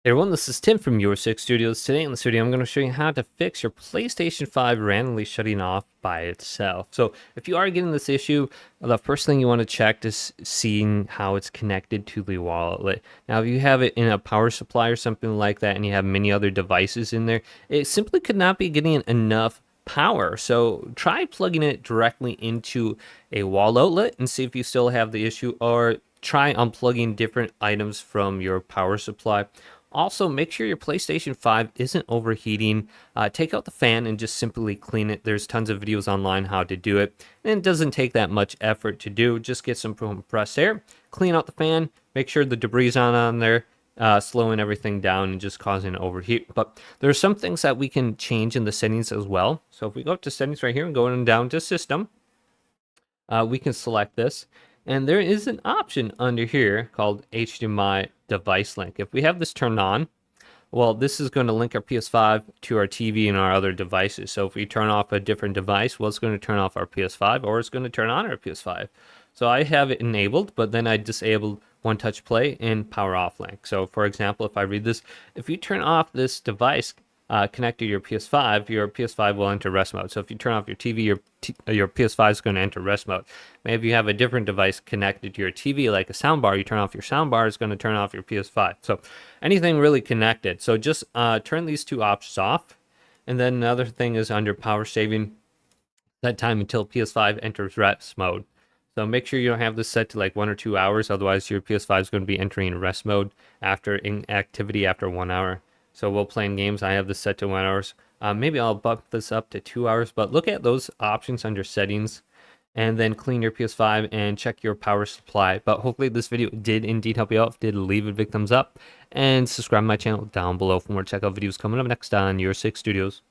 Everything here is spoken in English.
Hey everyone, this is Tim from Your Six Studios. Today in this video, I'm going to show you how to fix your PlayStation 5 randomly shutting off by itself. So if you are getting this issue, the first thing you want to check is seeing how it's connected to the wall outlet. Now, if you have it in a power supply or something like that, and you have many other devices in there, it simply could not be getting enough power. So try plugging it directly into a wall outlet and see if you still have the issue, or try unplugging different items from your power supply. Also, make sure your PlayStation 5 isn't overheating. Take out the fan and just simply clean it. There's tons of videos online how to do it, and it doesn't take that much effort to do. Just get some compressed air, clean out the fan, make sure the debris on there, slowing everything down and just causing an overheat. But there are some things that we can change in the settings as well. So if we go up to settings right here and go down to system, we can select this. And there is an option under here called HDMI Device Link. If we have this turned on, well, this is going to link our PS5 to our TV and our other devices. So if we turn off a different device, well, it's going to turn off our PS5, or it's going to turn on our PS5. So I have it enabled, but then I disabled One Touch Play and Power Off Link. So for example, if I read this, if you turn off this device connected to your PS5 will enter rest mode. So if you turn off your TV, your PS5 is going to enter rest mode. Maybe you have a different device connected to your TV, like a soundbar. You turn off your soundbar, it's going to turn off your PS5. So anything really connected. So just turn these two options off. And then another thing is under power saving, set time until PS5 enters rest mode. So make sure you don't have this set to like 1 or 2 hours. Otherwise, your PS5 is going to be entering rest mode after inactivity after 1 hour. So while playing games, I have this set to 1 hour. Maybe I'll bump this up to 2 hours, but look at those options under settings and then clean your PS5 and check your power supply. But hopefully this video did indeed help you out. If it did, leave a big thumbs up and subscribe to my channel down below for more checkout videos coming up next on Your Six Studios.